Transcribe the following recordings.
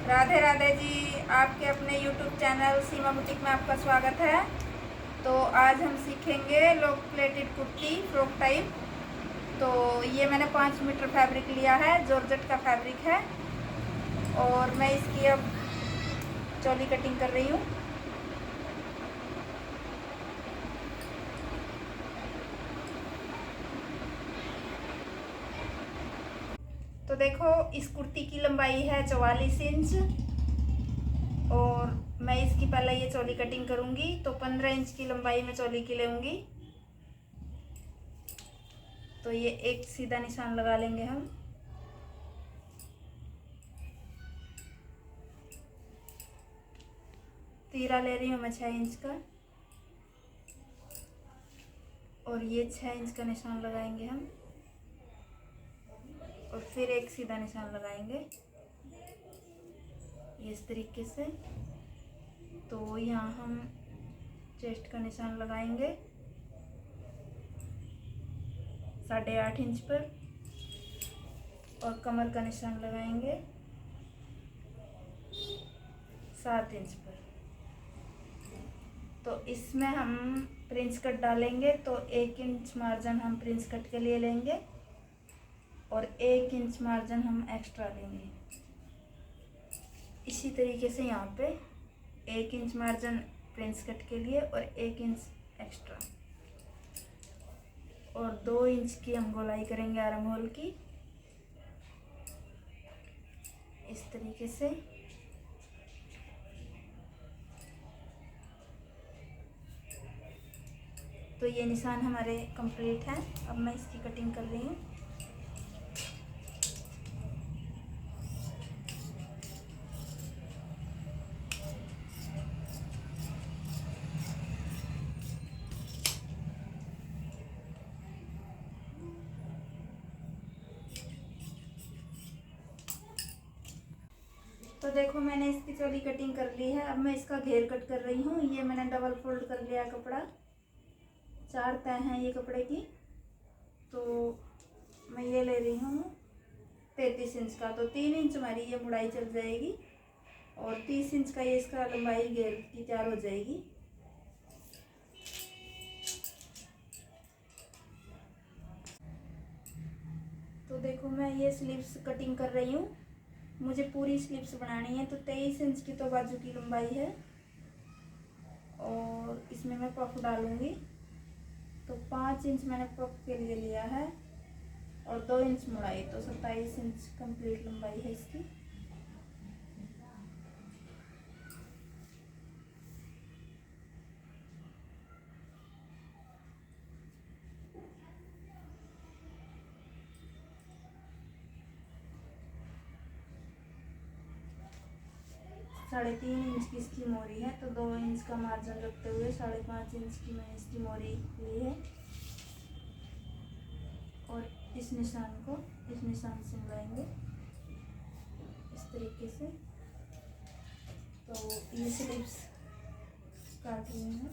राधे राधे जी, आपके अपने YouTube channel सीमा boutique में आपका स्वागत है। तो आज हम सीखेंगे lock plated kurti frock type. तो ये मैंने 5 मीटर फैब्रिक लिया है, जॉर्जेट का फैब्रिक है और मैं इसकी अब चोली कटिंग कर रही हूँ। तो देखो, इस कुर्ती की लंबाई है 44 इंच और मैं इसकी पहले ये चोली कटिंग करूँगी। तो 15 इंच की लंबाई में चोली की लेंगी। तो ये एक सीधा निशान लगा लेंगे हम। तीरा ले रही हूँ मैं 6 इंच का और ये 6 इंच का निशान लगाएंगे हम और फिर एक सीधा निशान लगाएंगे इस तरीके से। तो यहाँ हम चेस्ट का निशान लगाएंगे 8.5 इंच पर और कमर का निशान लगाएंगे 7 इंच पर। तो इसमें हम प्रिंस कट डालेंगे तो 1 इंच मार्जिन हम प्रिंस कट के लिए लेंगे और 1 इंच मार्जिन हम एक्स्ट्रा लेंगे। इसी तरीके से यहाँ पे 1 इंच मार्जिन प्रिंस कट के लिए और 1 इंच एक्स्ट्रा और 2 इंच की हम गोलाई करेंगे आर्म होल की इस तरीके से। तो ये निशान हमारे कंप्लीट हैं। अब मैं इसकी कटिंग कर रही हूँ। तो देखो, मैंने इसकी चोली कटिंग कर ली है। अब मैं इसका घेर कट कर रही हूँ। ये मैंने डबल फोल्ड कर लिया कपड़ा, 4 तह हैं ये कपड़े की। तो मैं ये ले रही हूँ 33 इंच का। तो 3 इंच हमारी ये मुड़ाई चल जाएगी और 30 इंच का ये इसका लंबाई घेर की तैयार हो जाएगी। तो देखो, मैं ये स्लीव्स कटिंग कर रही हूँ। मुझे पूरी स्लीव्स बनानी है। तो 23 इंच की तो बाजू की लंबाई है और इसमें मैं पफ डालूंगी। तो 5 इंच मैंने पफ के लिए लिया है और 2 इंच मुड़ाई, तो 27 इंच कंप्लीट लंबाई है इसकी। साढ़े 3 इंच की इसकी मोरी है। तो 2 इंच का मार्जिन रखते हुए 5.5 इंच की मैंने इसकी मोरी ली है और इस निशान को इस निशान से मिलाएंगे इस तरीके से। तो ये स्लीव्स काट रही हूँ।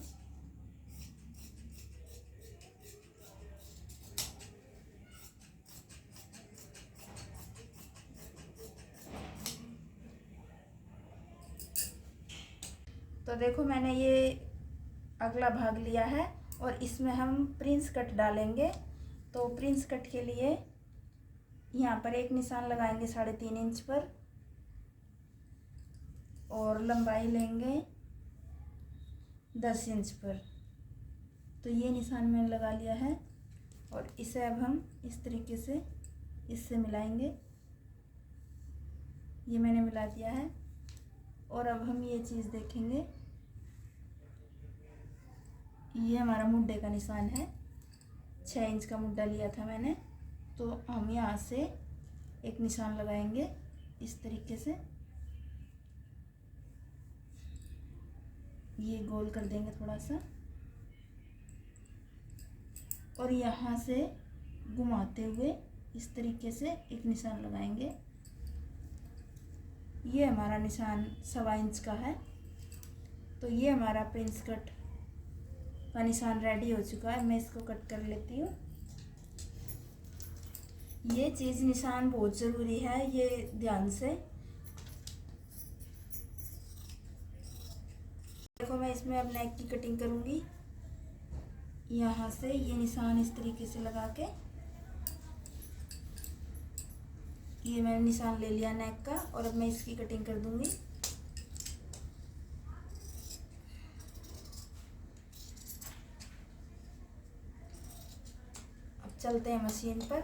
तो देखो, मैंने ये अगला भाग लिया है और इसमें हम प्रिंस कट डालेंगे। तो प्रिंस कट के लिए यहाँ पर एक निशान लगाएंगे 3.5 इंच पर और लंबाई लेंगे 10 इंच पर। तो ये निशान मैंने लगा लिया है और इसे अब हम इस तरीके से इससे मिलाएंगे। ये मैंने मिला दिया है और अब हम ये चीज़ देखेंगे। ये हमारा मुड्ढे का निशान है। 6 इंच का मुड्ढा लिया था मैंने। तो हम यहाँ से एक निशान लगाएंगे इस तरीके से। ये गोल कर देंगे थोड़ा सा और यहाँ से घुमाते हुए इस तरीके से एक निशान लगाएंगे। ये हमारा निशान 1.25 इंच का है। तो ये हमारा प्रिंस कट का निशान रेडी हो चुका है। मैं इसको कट कर लेती हूँ। ये चीज़ निशान बहुत ज़रूरी है, ये ध्यान से देखो मैं इसमें अब नेक की कटिंग करूँगी। यहाँ से ये निशान इस तरीके से लगा के, ये मैंने निशान ले लिया नेक का, और अब मैं इसकी कटिंग कर दूँगी। अब चलते हैं मशीन पर।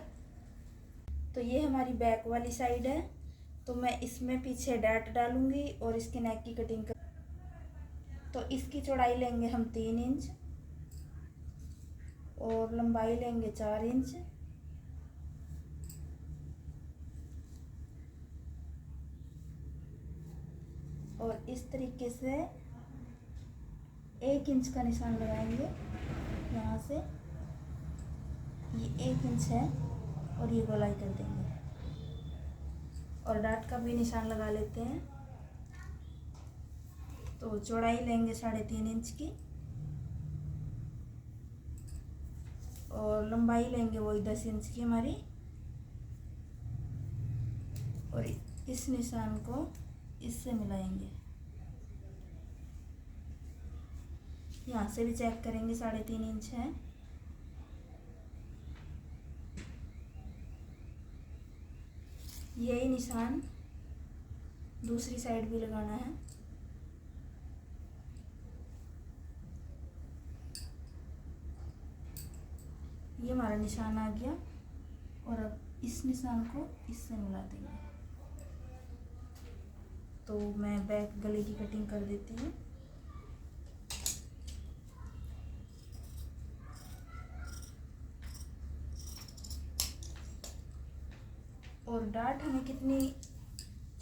तो ये हमारी बैक वाली साइड है, तो मैं इसमें पीछे डैट डालूँगी और इसके नेक की कटिंग कर। तो इसकी चौड़ाई लेंगे हम 3 इंच और लंबाई लेंगे 4 इंच। और इस तरीके से 1 इंच का निशान लगाएंगे। यहाँ से ये 1 इंच है और ये गोलाई कर देंगे, और डाट का भी निशान लगा लेते हैं। तो चौड़ाई लेंगे 3.5 इंच की और लंबाई लेंगे वही 10 इंच की हमारी। और इस निशान को इससे मिलाएंगे। यहाँ से भी चेक करेंगे 3.5 इंच है। यही निशान दूसरी साइड भी लगाना है। ये हमारा निशान आ गया, और अब इस निशान को इससे मिला देंगे। तो मैं बैक गले की कटिंग कर देती हूँ। और डाट हमें कितनी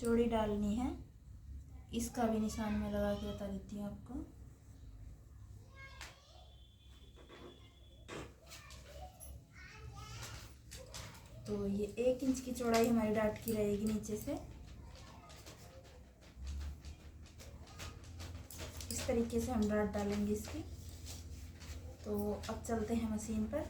चौड़ी डालनी है इसका भी निशान मैं लगा के बता देती हूँ आपको। तो ये 1 इंच की चौड़ाई हमारी डाट की रहेगी नीचे से। इस तरीके से हम डाट डालेंगे इसकी। तो अब चलते हैं मशीन पर।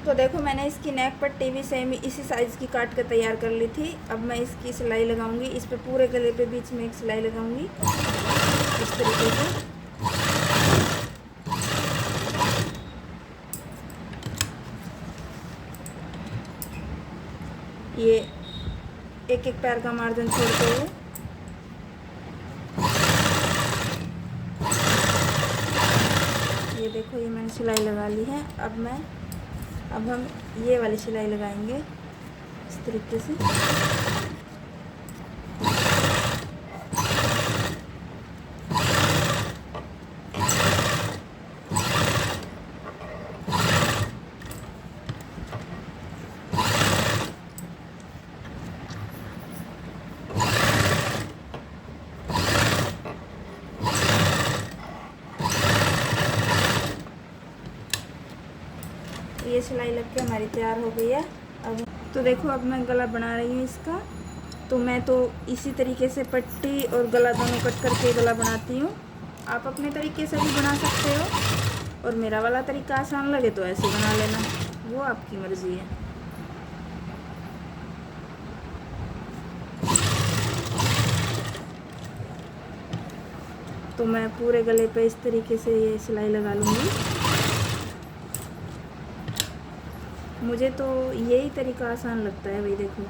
तो देखो मैंने इसकी नेक पट्टी भी सेम इसी साइज़ की काट कर तैयार कर ली थी। अब मैं इसकी सिलाई लगाऊंगी। इस पे पूरे गले पे बीच में एक सिलाई लगाऊंगी इस तरीके से। ये एक एक पैर का मार्जिन छोड़ते हुए ये देखो, ये मैंने सिलाई लगा ली है। अब हम ये वाली सिलाई लगाएंगे इस तरीके से। ये सिलाई लग के हमारी तैयार हो गई है। अब तो देखो, अब मैं गला बना रही हूँ इसका। तो मैं तो इसी तरीके से पट्टी और गला दोनों कट करके गला बनाती हूँ। आप अपने तरीके से भी बना सकते हो, और मेरा वाला तरीका आसान लगे तो ऐसे बना लेना, वो आपकी मर्ज़ी है। तो मैं पूरे गले पे इस तरीके से ये सिलाई लगा लूँगी। मुझे तो यही तरीका आसान लगता है भाई। देखो,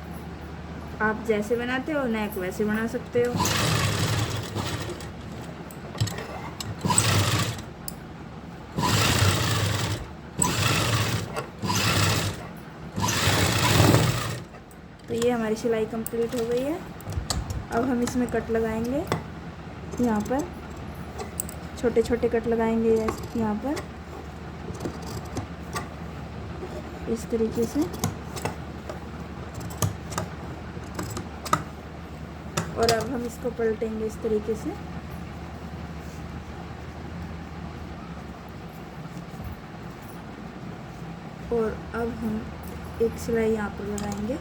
आप जैसे बनाते हो नेक वैसे बना सकते हो। तो ये हमारी सिलाई कंप्लीट हो गई है। अब हम इसमें कट लगाएंगे। यहाँ पर छोटे छोटे कट लगाएंगे यहाँ पर इस तरीके से। और अब हम इसको पलटेंगे इस तरीके से। और अब हम एक सिलाई यहाँ पर लगाएंगे।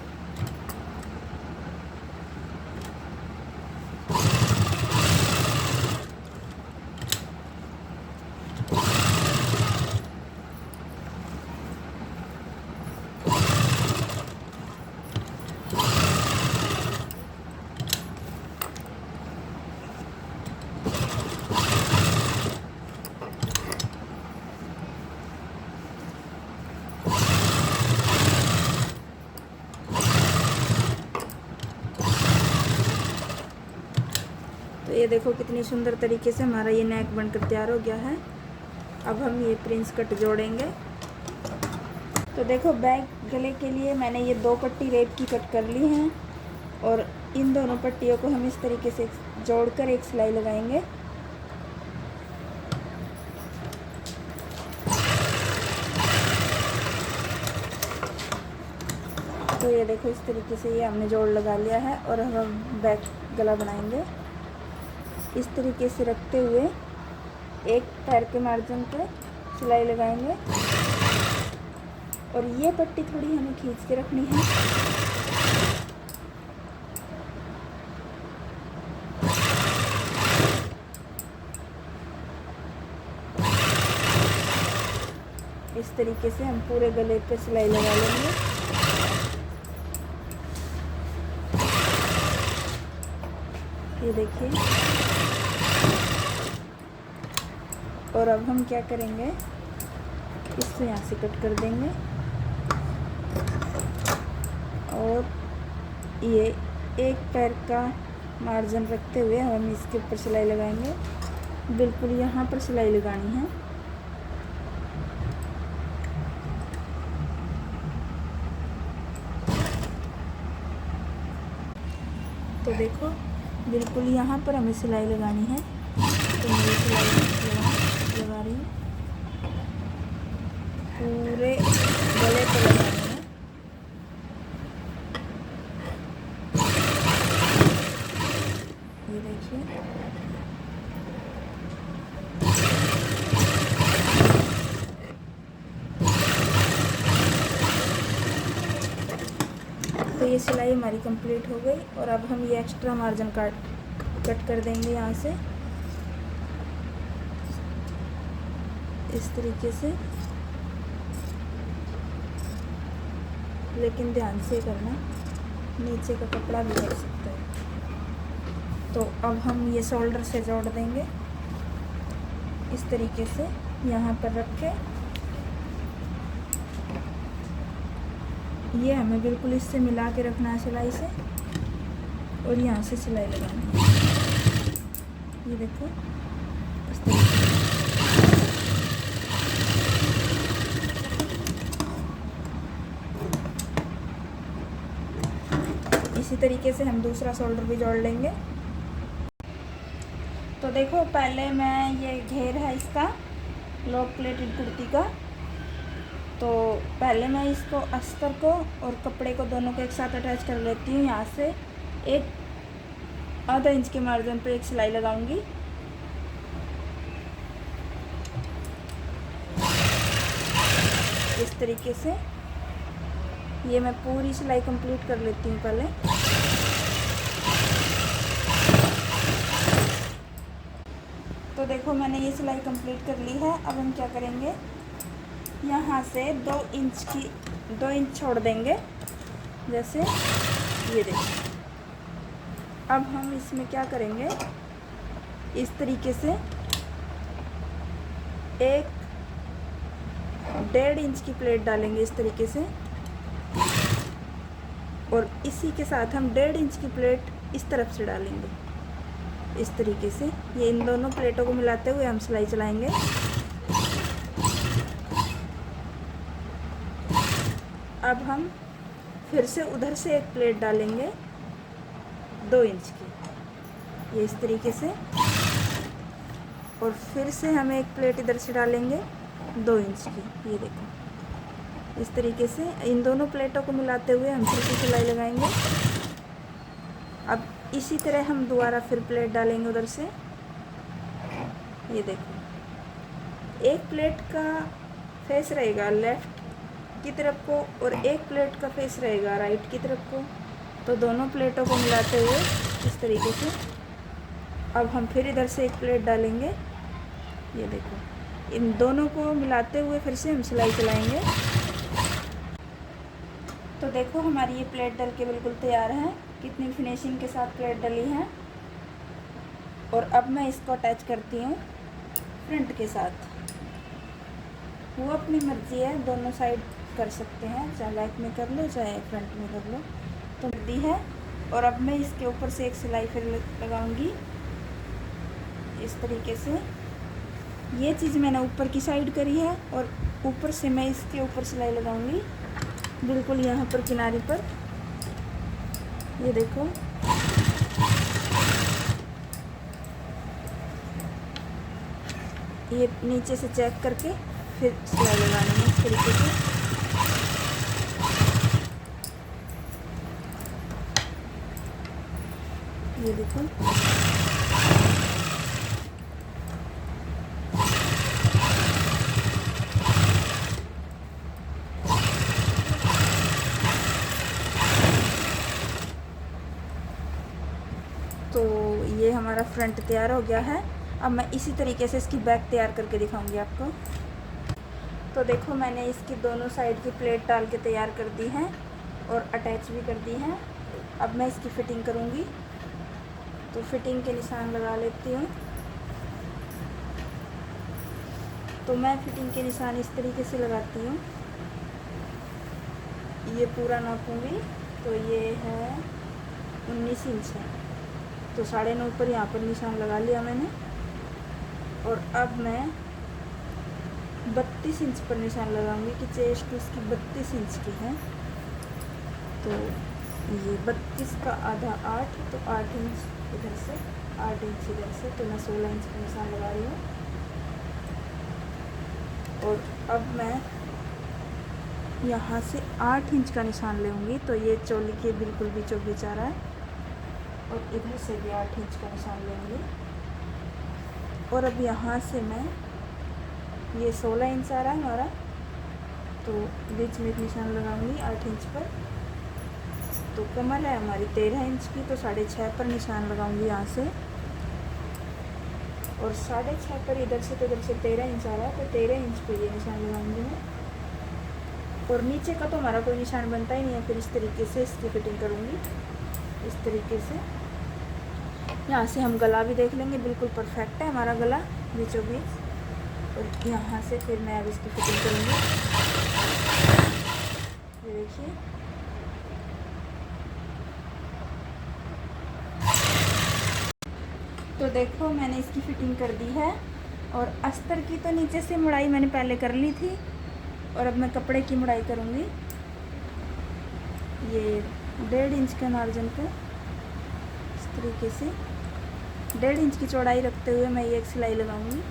तो ये देखो कितनी सुंदर तरीके से हमारा ये नेक बनकर तैयार हो गया है। अब हम ये प्रिंस कट जोड़ेंगे। तो देखो बैक गले के लिए मैंने ये 2 पट्टी रेप की कट कर ली हैं और इन दोनों पट्टियों को हम इस तरीके से जोड़कर एक सिलाई लगाएंगे। तो ये देखो इस तरीके से ये हमने जोड़ लगा लिया है और अब हम बैक गला बनाएंगे। इस तरीके से रखते हुए एक पैर के मार्जिन पे सिलाई लगाएंगे और ये पट्टी थोड़ी हमें खींच के रखनी है। इस तरीके से हम पूरे गले पे सिलाई लगा लेंगे। ये देखिए। और अब हम क्या करेंगे, इसको यहाँ से कट कर देंगे और ये एक पैर का मार्जिन रखते हुए हम इसके ऊपर सिलाई लगाएंगे। बिल्कुल यहाँ पर सिलाई लगानी है। तो देखो बिल्कुल यहाँ पर हमें सिलाई लगानी है। तो मैं सिलाई लगा रही हूँ, पूरे गले पर लगानी है। ये देखिए। तो ये सिलाई हमारी कंप्लीट हो गई और अब हम ये एक्स्ट्रा मार्जिन कट कर देंगे यहाँ से इस तरीके से, लेकिन ध्यान से करना, नीचे का कपड़ा भी लग सकता है। तो अब हम ये शोल्डर से जोड़ देंगे इस तरीके से, यहाँ पर रख के ये हमें बिल्कुल इससे मिला के रखना है सिलाई से और यहाँ से सिलाई लगानी है। ये देखो इस तरीके से। इसी तरीके से हम दूसरा शोल्डर भी जोड़ लेंगे। तो देखो पहले मैं ये घेर है इसका लॉक प्लेटेड कुर्ती का, तो पहले मैं इसको अस्तर को और कपड़े को दोनों को एक साथ अटैच कर लेती हूँ। यहाँ से एक आधा इंच के मार्जिन पे एक सिलाई लगाऊंगी। इस तरीके से ये मैं पूरी सिलाई कंप्लीट कर लेती हूँ पहले। तो देखो मैंने ये सिलाई कंप्लीट कर ली है। अब हम क्या करेंगे, यहाँ से 2 इंच छोड़ देंगे, जैसे ये देखिए। अब हम इसमें क्या करेंगे, इस तरीके से 1.5 इंच की प्लेट डालेंगे इस तरीके से और इसी के साथ हम 1.5 इंच की प्लेट इस तरफ से डालेंगे इस तरीके से। ये इन दोनों प्लेटों को मिलाते हुए हम सिलाई चलाएंगे। अब हम फिर से उधर से एक प्लेट डालेंगे 2 इंच की, ये इस तरीके से, और फिर से हम एक प्लेट इधर से डालेंगे 2 इंच की। ये देखो इस तरीके से इन दोनों प्लेटों को मिलाते हुए हम फिर से सिलाई लगाएंगे। अब इसी तरह हम दोबारा फिर प्लेट डालेंगे उधर से। ये देखो एक प्लेट का फेस रहेगा लेफ़्ट की तरफ को और एक प्लेट का फेस रहेगा राइट की तरफ को, तो दोनों प्लेटों को मिलाते हुए इस तरीके से अब हम फिर इधर से एक प्लेट डालेंगे। ये देखो इन दोनों को मिलाते हुए फिर से हम सिलाई चलाएंगे। तो देखो हमारी ये प्लेट डल के बिल्कुल तैयार है, कितनी फिनिशिंग के साथ प्लेट डली है। और अब मैं इसको अटैच करती हूँ फ्रंट के साथ। वो अपनी मर्ज़ी है, दोनों साइड कर सकते हैं, चाहे बैक में कर लो चाहे फ्रंट में कर लो। तो दी है और अब मैं इसके ऊपर से एक सिलाई फिर लगाऊंगी इस तरीके से ये चीज़ मैंने ऊपर की साइड करी है और ऊपर से मैं इसके ऊपर सिलाई लगाऊंगी बिल्कुल यहाँ पर किनारे पर। ये देखो, ये नीचे से चेक करके फिर सिलाई लगानी है इस तरीके से। ये देखो, तो ये हमारा फ्रंट तैयार हो गया है। अब मैं इसी तरीके से इसकी बैक तैयार करके दिखाऊंगी आपको। तो देखो, मैंने इसकी दोनों साइड की प्लेट डाल के तैयार कर दी है और अटैच भी कर दी है। अब मैं इसकी फ़िटिंग करूंगी, तो फिटिंग के निशान लगा लेती हूँ। तो मैं फिटिंग के निशान इस तरीके से लगाती हूँ। ये पूरा नापूंगी, तो ये है 19 इंच है, तो 9.5 पर यहाँ पर निशान लगा लिया मैंने। और अब मैं 32 इंच पर निशान लगाऊंगी कि चेस्ट इसकी 32 इंच की है। तो ये 32 का आधा 8, तो 8 इंच इधर से, 8 इंच इधर से, तो मैं 16 इंच का निशान लगा रही हूँ। और अब मैं यहाँ से 8 इंच का निशान लूँगी, तो ये चोली के बिल्कुल बीचों बीच आ रहा है। और इधर से भी 8 इंच का निशान लेंगे। और अब यहाँ से मैं, ये 16 इंच आ रहा है हमारा, तो बीच में एक निशान लगाऊंगी 8 इंच पर। तो कमर है हमारी 13 इंच की, तो 6.5 पर निशान लगाऊंगी यहाँ से। और 6.5 पर इधर से, तो इधर से 13 इंच आ रहा है, तो 13 इंच पर ये निशान लगाऊंगी मैं। और नीचे का तो हमारा कोई निशान बनता ही नहीं है, फिर इस तरीके से इसकी फिटिंग करूँगी इस तरीके से। यहाँ से हम गला भी देख लेंगे, बिल्कुल परफेक्ट है हमारा गला बीचों बीच। और यहाँ से फिर मैं अब इसकी फिटिंग करूँगी। ये देखिए, तो देखो मैंने इसकी फिटिंग कर दी है। और अस्तर की तो नीचे से मुड़ाई मैंने पहले कर ली थी, और अब मैं कपड़े की मुड़ाई करूँगी। ये 1.5 इंच के मार्जिन पे इस तरीके से 1.5 इंच की चौड़ाई रखते हुए मैं ये एक सिलाई लगाऊंगी।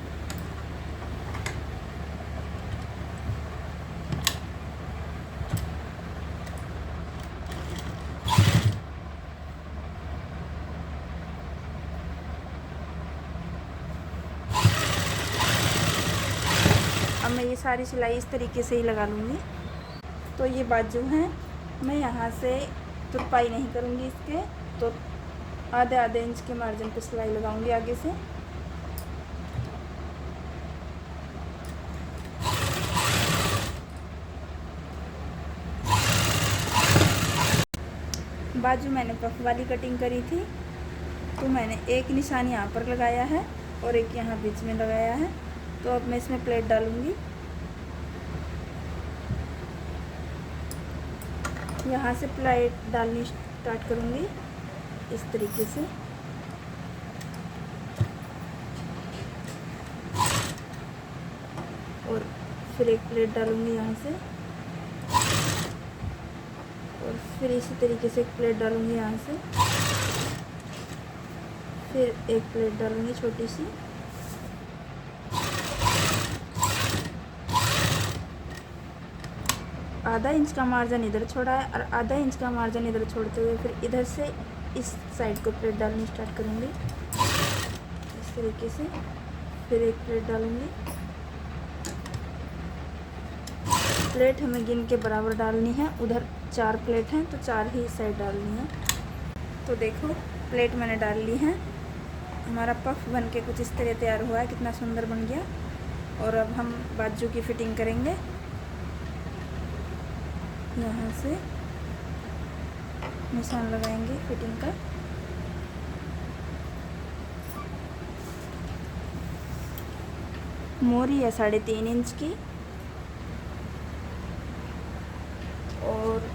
अब मैं ये सारी सिलाई इस तरीके से ही लगा लूँगी। तो ये बाजू हैं, मैं यहाँ से तुरपाई नहीं करूँगी इसके, तो आधे इंच के मार्जिन पे सिलाई लगाऊंगी आगे से। बाजू मैंने पफ वाली कटिंग करी थी, तो मैंने एक निशान यहाँ पर लगाया है और एक यहाँ बीच में लगाया है। तो अब मैं इसमें प्लेट डालूंगी। यहाँ से प्लेट डालनी स्टार्ट करूँगी इस तरीके से। और फिर एक प्लेट डालूंगी यहाँ से, और फिर इसी तरीके से एक प्लेट डालूंगी यहाँ से, फिर एक प्लेट डालूंगी छोटी सी। आधा इंच का मार्जिन इधर छोड़ा है और आधा इंच का मार्जिन इधर छोड़ते हुए फिर इधर से इस साइड को प्लेट डालनी स्टार्ट करूँगी इस तरीके से। फिर एक प्लेट डालूँगी। प्लेट हमें गिन के बराबर डालनी है, उधर 4 प्लेट हैं तो 4 ही साइड डालनी है। तो देखो प्लेट मैंने डाल ली है। हमारा पफ बन के कुछ इस तरह तैयार हुआ है, कितना सुंदर बन गया। और अब हम बाजू की फिटिंग करेंगे। यहाँ से निशान लगाएंगे फिटिंग का। मोरी है 3.5 इंच की, और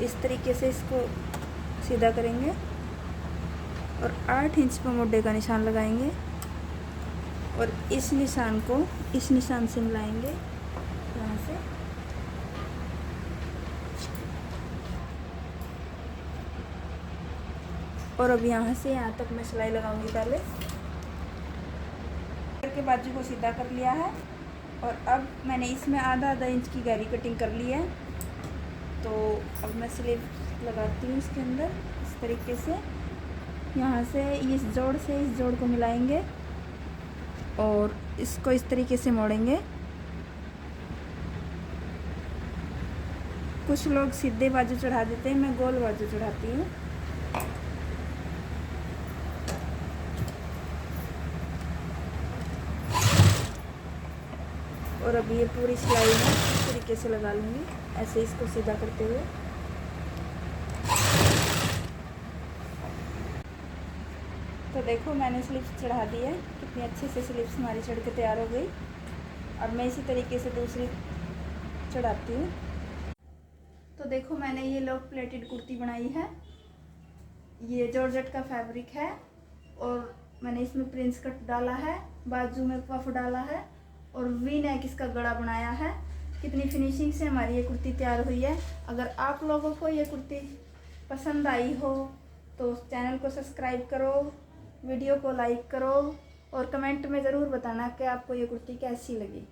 इस तरीके से इसको सीधा करेंगे और 8 इंच पर मोढे का निशान लगाएंगे और इस निशान को इस निशान से मिलाएंगे यहाँ से। और अब यहाँ से यहाँ तक मैं सिलाई लगाऊंगी पहले। करके बाजू को सीधा कर लिया है और अब मैंने इसमें आधा इंच की गहरी कटिंग कर ली है। तो अब मैं स्लीव लगाती हूँ इसके अंदर इस तरीके से। यहाँ से इस जोड़ से इस जोड़ को मिलाएंगे और इसको इस तरीके से मोड़ेंगे। कुछ लोग सीधे बाजू चढ़ा देते हैं, मैं गोल बाजू चढ़ाती हूँ। और अब ये पूरी सिलाई में इस तरीके से लगा लूँगी, ऐसे इसको सीधा करते हुए। तो देखो मैंने स्लिप्स चढ़ा दी है, कितनी अच्छे से स्लिप्स हमारी चढ़ के तैयार हो गई। अब मैं इसी तरीके से दूसरी चढ़ाती हूँ। तो देखो मैंने ये लॉक प्लेटेड कुर्ती बनाई है। ये जॉर्जेट का फैब्रिक है और मैंने इसमें प्रिंस कट डाला है, बाजू में पफ डाला है और वी नेक इसका गला बनाया है। कितनी फिनिशिंग से हमारी ये कुर्ती तैयार हुई है। अगर आप लोगों को ये कुर्ती पसंद आई हो तो चैनल को सब्सक्राइब करो, वीडियो को लाइक करो और कमेंट में ज़रूर बताना कि आपको ये कुर्ती कैसी लगी।